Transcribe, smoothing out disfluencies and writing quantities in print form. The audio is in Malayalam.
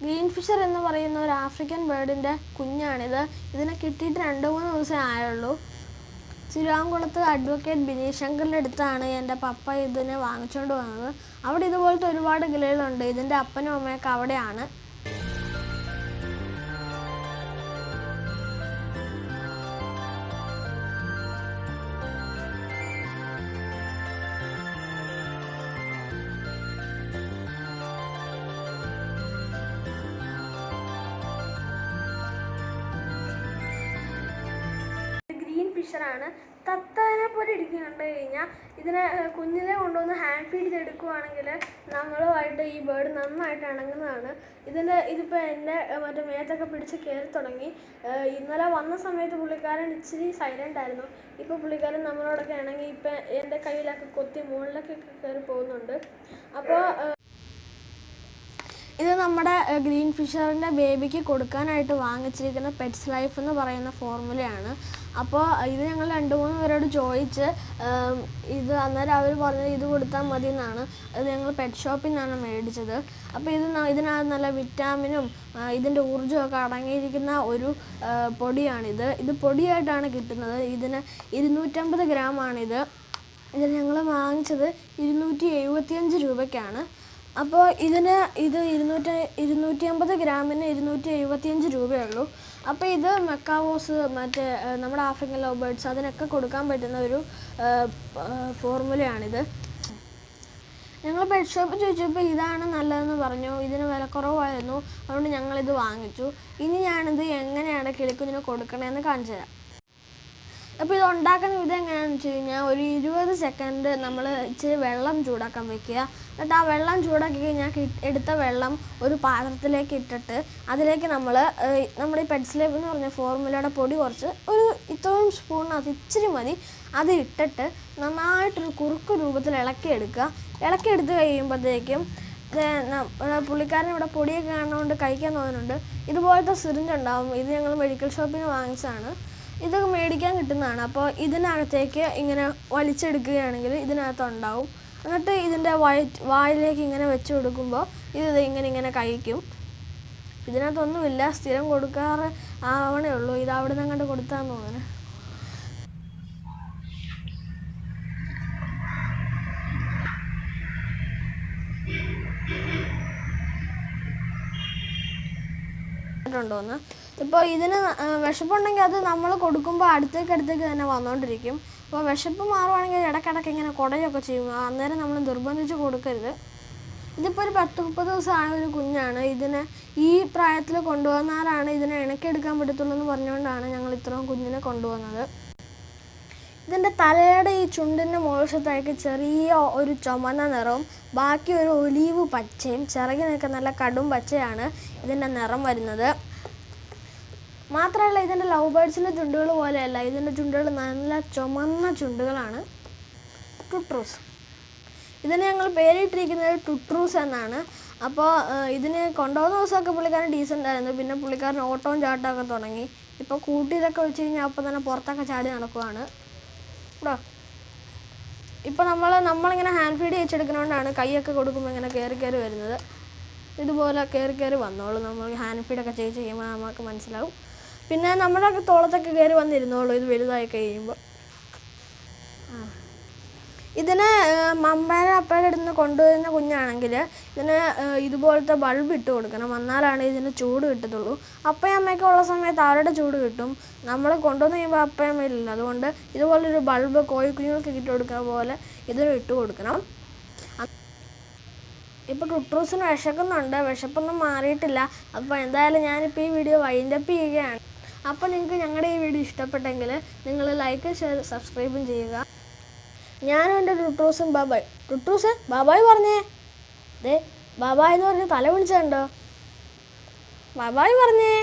ഗ്രീൻ ഫിഷർ എന്ന് പറയുന്ന ഒരു ആഫ്രിക്കൻ ബേർഡിൻ്റെ കുഞ്ഞാണിത്. ഇതിനെ കിട്ടിയിട്ട് 2-3 ദിവസമേ ആയുള്ളൂ. തിരുവാങ്കുളത്ത് അഡ്വക്കേറ്റ് ബിനീഷ് ശങ്കറിൻ്റെ അടുത്താണ് എൻ്റെ പപ്പ ഇതിനെ വാങ്ങിച്ചുകൊണ്ട് വന്നത്. അവിടെ ഇതുപോലത്തെ ഒരുപാട് കിളികളുണ്ട്. ഇതിൻ്റെ അപ്പനും അമ്മയൊക്കെ അവിടെയാണ്. ഫിഷറാണ്. തത്തേനെ പോലെ ഇരിക്കും കണ്ടു കഴിഞ്ഞാൽ. ഇതിനെ കുഞ്ഞിനെ കൊണ്ടുവന്ന് ഹാൻഡ് ഫീഡ് ചെയ്തെടുക്കുവാണെങ്കിൽ നമ്മളുമായിട്ട് ഈ ബേർഡ് നന്നായിട്ട് ഇണങ്ങുന്നതാണ്. ഇതിപ്പോൾ എൻ്റെ മറ്റേ മേത്തൊക്കെ പിടിച്ച് കയറി തുടങ്ങി. ഇന്നലെ വന്ന സമയത്ത് പുള്ളിക്കാരൻ ഇച്ചിരി സൈലൻ്റ് ആയിരുന്നു. ഇപ്പോൾ പുള്ളിക്കാരൻ നമ്മളോടൊക്കെ ഇണങ്ങി ഇപ്പം എൻ്റെ കയ്യിലൊക്കെ കൊത്തി മുകളിലേക്കൊക്കെ കയറി പോകുന്നുണ്ട്. അപ്പോൾ ഇത് നമ്മുടെ ഗ്രീൻ ഫിഷറിൻ്റെ ബേബിക്ക് കൊടുക്കാനായിട്ട് വാങ്ങിച്ചിരിക്കുന്ന പെറ്റ്സ് ലൈഫ് എന്ന് പറയുന്ന ഫോർമുലയാണ്. അപ്പോൾ ഇത് ഞങ്ങൾ 2-3 പേരോട് ചോദിച്ച് അന്നേരം അവർ പറഞ്ഞത് ഇത് കൊടുത്താൽ മതി എന്നാണ്. അത് ഞങ്ങൾ പെറ്റ് ഷോപ്പിൽ നിന്നാണ് മേടിച്ചത്. അപ്പോൾ ഇതിനകത്ത് നല്ല വിറ്റാമിനും ഇതിൻ്റെ ഊർജ്ജമൊക്കെ അടങ്ങിയിരിക്കുന്ന ഒരു പൊടിയാണിത്. ഇത് പൊടിയായിട്ടാണ് കിട്ടുന്നത്. ഇതിന് 250 ഗ്രാമാണിത്. ഞങ്ങൾ വാങ്ങിച്ചത് 275 രൂപയ്ക്കാണ്. അപ്പോൾ ഇത് 250 ഗ്രാമിന് 275 രൂപയുള്ളൂ. അപ്പോൾ ഇത് മെക്കാവോസ് മറ്റേ നമ്മുടെ ആഫ്രിക്കൻ ലവ് ബേർഡ്സ് അതിനൊക്കെ കൊടുക്കാൻ പറ്റുന്ന ഒരു ഫോർമുലയാണിത്. ഞങ്ങൾ പെറ്റ് ഷോപ്പിൽ ചോദിച്ചപ്പോൾ ഇതാണ് നല്ലതെന്ന് പറഞ്ഞു. ഇതിന് വില കുറവായിരുന്നു. അതുകൊണ്ട് ഞങ്ങളിത് വാങ്ങിച്ചു. ഇനി ഞാനിത് എങ്ങനെയാണ് കിളിക്കുഞ്ഞിന് കൊടുക്കണമെന്ന് കാണിച്ചു തരാം. അപ്പോൾ ഇത് ഉണ്ടാക്കുന്ന വിധം എങ്ങനെയാണെന്ന് വെച്ച് കഴിഞ്ഞാൽ ഒരു 20 സെക്കൻഡ് നമ്മൾ ഇച്ചിരി വെള്ളം ചൂടാക്കാൻ വെക്കുക. എന്നിട്ട് ആ വെള്ളം ചൂടാക്കി കഴിഞ്ഞാൽ എടുത്ത വെള്ളം ഒരു പാത്രത്തിലേക്ക് ഇട്ടിട്ട് അതിലേക്ക് നമ്മുടെ ഈ പെറ്റ്സ് ലൈഫ് എന്ന് പറഞ്ഞ ഫോർമുലയുടെ പൊടി കുറച്ച് ഒരു ഇത്രയും സ്പൂണിനകത്ത് ഇച്ചിരി മതി. അത് ഇട്ടിട്ട് നന്നായിട്ടൊരു കുറുക്ക് രൂപത്തിൽ ഇളക്കിയെടുത്ത് കഴിയുമ്പോഴത്തേക്കും പുള്ളിക്കാരൻ ഇവിടെ പൊടിയൊക്കെ കാണുന്നതുകൊണ്ട് കഴിക്കാൻ തോന്നുന്നുണ്ട്. ഇതുപോലത്തെ സിറിഞ്ച് ഉണ്ടാവും. ഇത് ഞങ്ങൾ മെഡിക്കൽ ഷോപ്പിൽ നിന്ന് വാങ്ങിച്ചതാണ്. ഇതൊക്കെ മേടിക്കാൻ കിട്ടുന്നതാണ്. അപ്പോൾ ഇതിനകത്തേക്ക് ഇങ്ങനെ വലിച്ചെടുക്കുകയാണെങ്കിൽ ഇതിനകത്തുണ്ടാവും. എന്നിട്ട് ഇതിൻ്റെ വായിലേക്ക് ഇങ്ങനെ വെച്ച് കൊടുക്കുമ്പോൾ ഇത് ഇങ്ങനെ കഴിക്കും. ഇതിനകത്തൊന്നുമില്ല. സ്ഥിരം കൊടുക്കാറ് ആവണേ ഉള്ളൂ. ഇത് അവിടെ നിന്ന് അങ്ങോട്ട് കൊടുത്താന്ന് തോന്നുന്നു. ണ്ടോന്ന് ഇപ്പോൾ ഇതിന് വിശപ്പുണ്ടെങ്കിൽ അത് നമ്മൾ കൊടുക്കുമ്പോൾ അടുത്തേക്ക് തന്നെ വന്നുകൊണ്ടിരിക്കും. അപ്പോൾ വിശപ്പ് മാറുവാണെങ്കിൽ ഇടയ്ക്കിടയ്ക്ക് ഇങ്ങനെ കുടയൊക്കെ ചെയ്യും. അന്നേരം നമ്മൾ നിർബന്ധിച്ച് കൊടുക്കരുത്. ഇതിപ്പോൾ ഒരു 10-30 ദിവസം ആയ ഒരു കുഞ്ഞാണ്. ഇതിനെ ഈ പ്രായത്തിൽ കൊണ്ടുവന്നാലാണ് ഇതിനെ ഇണക്കിയെടുക്കാൻ പറ്റത്തുള്ളൂ എന്ന് പറഞ്ഞുകൊണ്ടാണ് ഞങ്ങൾ ഇത്രയും കുഞ്ഞിനെ കൊണ്ടുവന്നത്. ഇതിൻ്റെ തലയുടെ ഈ ചുണ്ടിൻ്റെ മുകൾവശത്തായിട്ട് ചെറിയ ഒരു ചുമന്ന നിറവും ബാക്കി ഒരു ഒലീവ് പച്ചയും ചിറകിനൊക്കെ നല്ല കടും പച്ചയാണ് ഇതിൻ്റെ നിറം വരുന്നത്. മാത്രമല്ല ഇതിൻ്റെ ലവ് ബേർഡ്സിൻ്റെ ചുണ്ടുകൾ പോലെയല്ല. ഇതിൻ്റെ ചുണ്ടുകൾ നല്ല ചുമന്ന ചുണ്ടുകളാണ്. ടുട്രൂസ്. ഇതിന് ഞങ്ങൾ പേരിട്ടിരിക്കുന്നത് ടുട്രൂസ് എന്നാണ്. അപ്പോൾ ഇതിന് കൊണ്ടുപോകുന്ന ദിവസമൊക്കെ പുള്ളിക്കാരൻ ഡീസൻ്റ് ആയിരുന്നു. പിന്നെ പുള്ളിക്കാരൻ ഓട്ടവും ചാട്ടമൊക്കെ തുടങ്ങി. ഇപ്പോൾ കൂട്ടിയിലൊക്കെ വെച്ച് കഴിഞ്ഞാൽ അപ്പോൾ തന്നെ പുറത്തൊക്കെ ചാടി നടക്കുവാണ്. ഇവിടെ ഇപ്പോൾ നമ്മളിങ്ങനെ ഹാൻഡ് ഫീഡ് വെച്ചെടുക്കുന്നതുകൊണ്ടാണ് കൈയൊക്കെ കൊടുക്കുമ്പോൾ ഇങ്ങനെ കയറി വരുന്നത്. ഇതുപോലെ കയറി വന്നോളൂ. നമ്മൾ ഹാൻഡ് ഫീഡൊക്കെ ചെയ്യുമ്പോൾ നമുക്ക് മനസ്സിലാവും. പിന്നെ നമ്മുടെ തോളത്തൊക്കെ കയറി വന്നിരുന്നോളൂ ഇത് വലുതായി കഴിയുമ്പോൾ. ഇതിന് മമ്മയുടെ അപ്പയുടെ അടുത്ത് നിന്ന് കൊണ്ടുവരുന്ന കുഞ്ഞാണെങ്കിൽ ഇതിന് ഇതുപോലത്തെ ബൾബ് ഇട്ട് കൊടുക്കണം. എന്നാലാണ് ഇതിന് ചൂട് കിട്ടത്തുള്ളൂ. അപ്പയും അമ്മയൊക്കെ ഉള്ള സമയത്ത് അവരുടെ ചൂട് കിട്ടും. നമ്മൾ കൊണ്ടുവന്ന് കഴിയുമ്പോൾ അപ്പയും അമ്മയില്ല. അതുകൊണ്ട് ഇതുപോലൊരു ബൾബ് കോഴിക്കുഞ്ഞുങ്ങൾക്ക് ഇട്ട് കൊടുക്കുന്ന പോലെ ഇതിന് ഇട്ട് കൊടുക്കണം. ഇപ്പോൾ ടുട്രൂസിന് വിശക്കുന്നുണ്ട്. വിശപ്പൊന്നും മാറിയിട്ടില്ല. അപ്പോൾ എന്തായാലും ഞാനിപ്പോൾ ഈ വീഡിയോ വൈൻഡപ്പ് ചെയ്യുകയാണ്. അപ്പോൾ നിങ്ങൾക്ക് ഞങ്ങളുടെ ഈ വീഡിയോ ഇഷ്ടപ്പെട്ടെങ്കിൽ നിങ്ങൾ ലൈക്കും ഷെയർ സബ്സ്ക്രൈബും ചെയ്യുക. ഞാനും എൻ്റെ ടുട്രൂസും ബാബായ്. ടുട്രൂസ് ബാബായ് പറഞ്ഞേ. ബാബായ് എന്ന് പറഞ്ഞ് തല വിളിച്ചുണ്ടോ? ബാബായ് പറഞ്ഞേ.